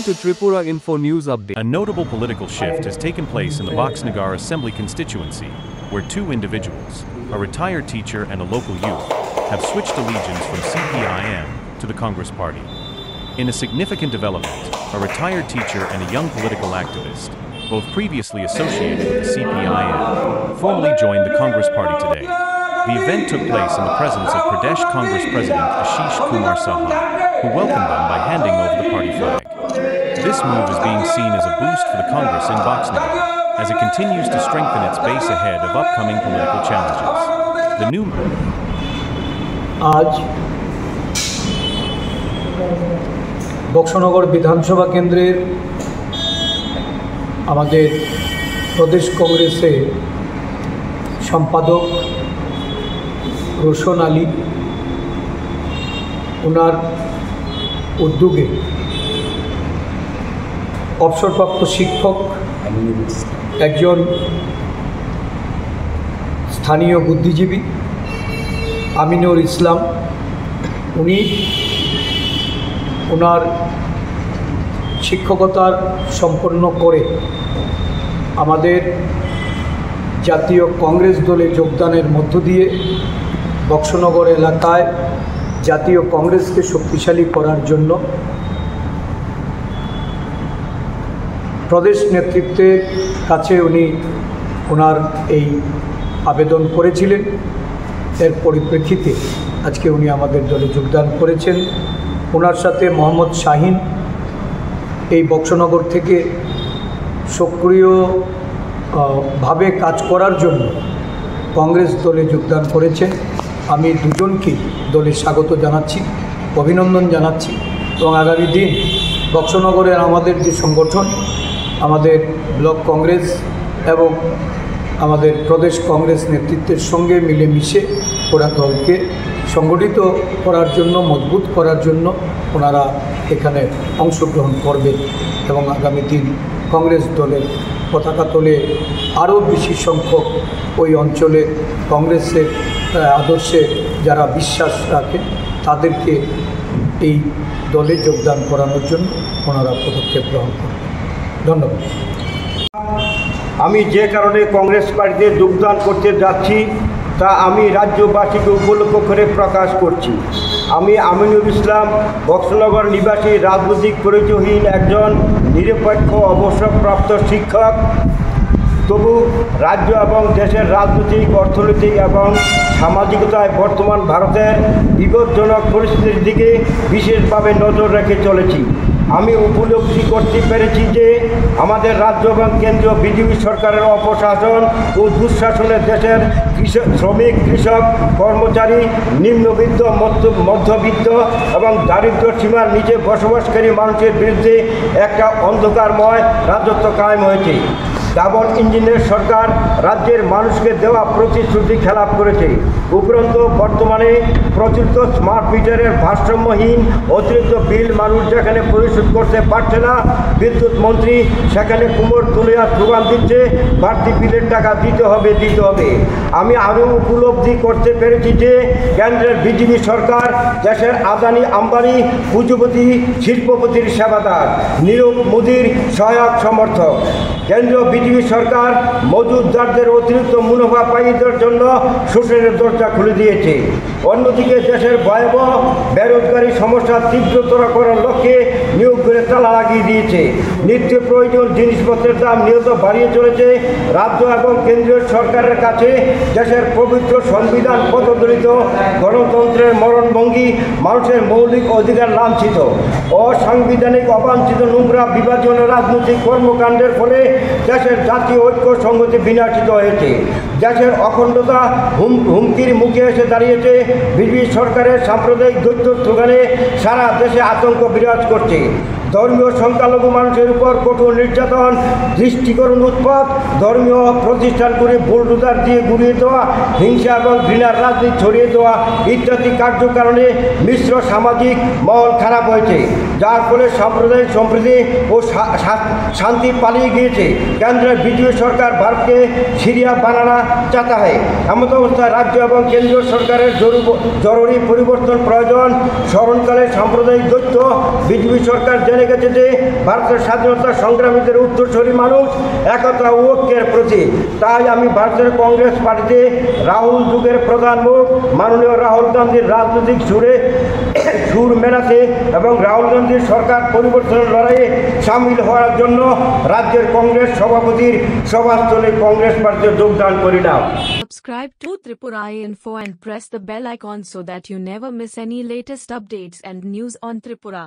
to Tripura Info News Update. A notable political shift has taken place in the Boxnagar Assembly constituency, where two individuals, a retired teacher and a local youth, have switched allegiance from CPIM to the Congress Party. In a significant development, a retired teacher and a young political activist, both previously associated with the CPIM, formally joined the Congress Party today. The event took place in the presence of Pradesh Congress President Ashish Kumar Saha, who welcomed them by handing over the party flag. This move is being seen as a boost for the Congress in Boxnagar, as it continues to strengthen its base ahead of upcoming political challenges. The new Boxanagar বিধানসভা কেন্দ্রের আমাদের প্রদেশ কংগ্রেসের সম্পাদক রোশন আলী ওনার উদ্যোগে অবসরপ্রাপ্ত শিক্ষক একজন স্থানীয় বুদ্ধিজীবী আমিনুর ইসলাম উনি ওনার শিক্ষকতার সম্পন্ন করে আমাদের জাতীয় কংগ্রেস দলে যোগদানের মধ্য দিয়ে বক্সনগর এলাকায় জাতীয় কংগ্রেসকে শক্তিশালী করার জন্য প্রদেশ নেতৃত্বের কাছে উনি ওনার এই আবেদন করেছিলেন। এর পরিপ্রেক্ষিতে আজকে উনি আমাদের দলে যোগদান করেছেন। ওনার সাথে মোহাম্মদ শাহিন এই বক্সনগর থেকে সক্রিয়ভাবে কাজ করার জন্য কংগ্রেস দলে যোগদান করেছেন। আমি দুজনকেই দলে স্বাগত জানাচ্ছি, অভিনন্দন জানাচ্ছি এবং আগামী দিন বক্সনগরের আমাদের যে সংগঠন, আমাদের ব্লক কংগ্রেস এবং আমাদের প্রদেশ কংগ্রেস নেতৃত্বের সঙ্গে মিলেমিশে ওরা দলকে সংগঠিত করার জন্য, মজবুত করার জন্য ওনারা এখানে অংশগ্রহণ করবেন এবং আগামী দিন কংগ্রেস দলের পতাকা তোলে আরও বেশি সংখ্যক ওই অঞ্চলে কংগ্রেসের আদর্শে যারা বিশ্বাস রাখেন তাদেরকে এই দলে যোগদান করানোর জন্য ওনারা পদক্ষেপ গ্রহণ করবেন। ধন্যবাদ। আমি যে কারণে কংগ্রেস পার্টিতে যোগদান করতে যাচ্ছি তা আমি রাজ্যবাসীকে উপলক্ষ করে প্রকাশ করছি। আমি আমিনুর ইসলাম, বক্সনগর নিবাসী, রাজনৈতিক পরিচয়হীন একজন নিরপেক্ষ অবসরপ্রাপ্ত শিক্ষক। তবু রাজ্য এবং দেশের রাজনৈতিক, অর্থনৈতিক এবং সামাজিকতায় বর্তমান ভারতের বিপজ্জনক পরিস্থিতির দিকে বিশেষভাবে নজর রেখে চলেছি। আমি উপলব্ধি করতে পেরেছি যে আমাদের রাজ্য এবং কেন্দ্রীয় বিজেপি সরকারের অপশাসন ও দুঃশাসনে দেশের শ্রমিক, কৃষক, কর্মচারী, নিম্নবিত্ত, মধ্যবিত্ত এবং দারিদ্র্য সীমার নিচে বসবাসকারী মানুষের বিরুদ্ধে একটা অন্ধকারময় রাজত্ব কায়েম হয়েছে। ডাবল ইঞ্জিনের সরকার রাজ্যের মানুষকে দেওয়া প্রতিশ্রুতি খেলাপ করেছে। উপরন্তু বর্তমানে প্রচলিত স্মার্ট মিটারের ভারসাম্যহীন অতিরিক্ত বিল মানুষ যেখানে পরিশোধ করতে পারছে না, বিদ্যুৎ মন্ত্রী সেখানে কুমোর তুলিয়া স্লোগান দিচ্ছে বাড়তি বিলের টাকা দিতে হবে। আমি আরও উপলব্ধি করতে পেরেছি যে কেন্দ্রের বিজেপি সরকার দেশের আদানি, আম্বানি, পুঁজিপতি, শিল্পপতির সেবাদার, নীরব মোদীর সহায়ক সমর্থক। কেন্দ্রীয় বিজেপি সরকার মজুতদারদের অতিরিক্ত মুনাফা পাইদের জন্য শোষণের দরজা খুলে দিয়েছে। অন্যদিকে দেশের ভয়াবহ বেরোজগারি সমস্যা তীব্রতর করার লক্ষ্যে নিয়োগ করে তালা লাগিয়ে দিয়েছে। নিত্য প্রয়োজন জিনিসপত্রের দাম নিয়মিত বাড়িয়ে চলেছে। রাজ্য এবং কেন্দ্রীয় সরকারের কাছে দেশের পবিত্র সংবিধান পদদলিত গণতন্ত্রের মরণভঙ্গি, মানুষের মৌলিক অধিকার লাঞ্ছিত, অসাংবিধানিক, অবাঞ্ছিত, নোংরা, বিভাজন রাজনৈতিক কর্মকাণ্ডের ফলে দেশের জাতীয় ঐক্য সংহতি বিনাশিত হয়েছে। দেশের অখণ্ডতা হুমকির মুখে এসে দাঁড়িয়েছে। বিজেপি সরকারের সাম্প্রদায়িক দ্বৈত স্লোগানে সারা দেশে আতঙ্ক বিরাজ করছে। ধর্মীয় সংখ্যালঘু মানুষের উপর কঠোর নির্যাতন, দৃষ্টিকরণ, উৎপাত, ধর্মীয় প্রতিষ্ঠানগুলি বুলডোজার দিয়ে গুড়িয়ে দেওয়া, হিংসা এবং ঘৃণার রাজনীতি ছড়িয়ে দেওয়া ইত্যাদি কার্যকারণে মিশ্র সামাজিক মহল খারাপ হয়েছে, যার ফলে সাম্প্রদায়িক সম্প্রীতি ও শান্তি পালিয়ে গিয়েছে। কেন্দ্রের বিজেপি সরকার ভারতকে সিরিয়া বানানা চাতা হয়। এমন অবস্থায় রাজ্য এবং কেন্দ্রীয় সরকারের জরুরি পরিবর্তন প্রয়োজন। স্মরণকালে সাম্প্রদায়িক দৈত্য বিজেপি সরকার জেনে হয়ে গেছে যে ভারতের স্বাধীনতা সংগ্রামীদের উত্তরসূরি মানুষ, একতা ও ঐক্যের প্রতি। তাই আমি ভারতের কংগ্রেস পার্টিতে রাহুল যুগের প্রধান মুখ মাননীয় রাহুল গান্ধীর রাজনৈতিক সুর মেলাতে এবং রাহুল গান্ধীর সরকার পরিবর্তনের লড়াইয়ে সামিল হওয়ার জন্য রাজ্যের কংগ্রেস সভাপতির সভাস্থলে কংগ্রেস পার্টিতে যোগদান করিলাম। Subscribe to Tripura Info and press the bell icon so that you never miss any latest updates and news on Tripura.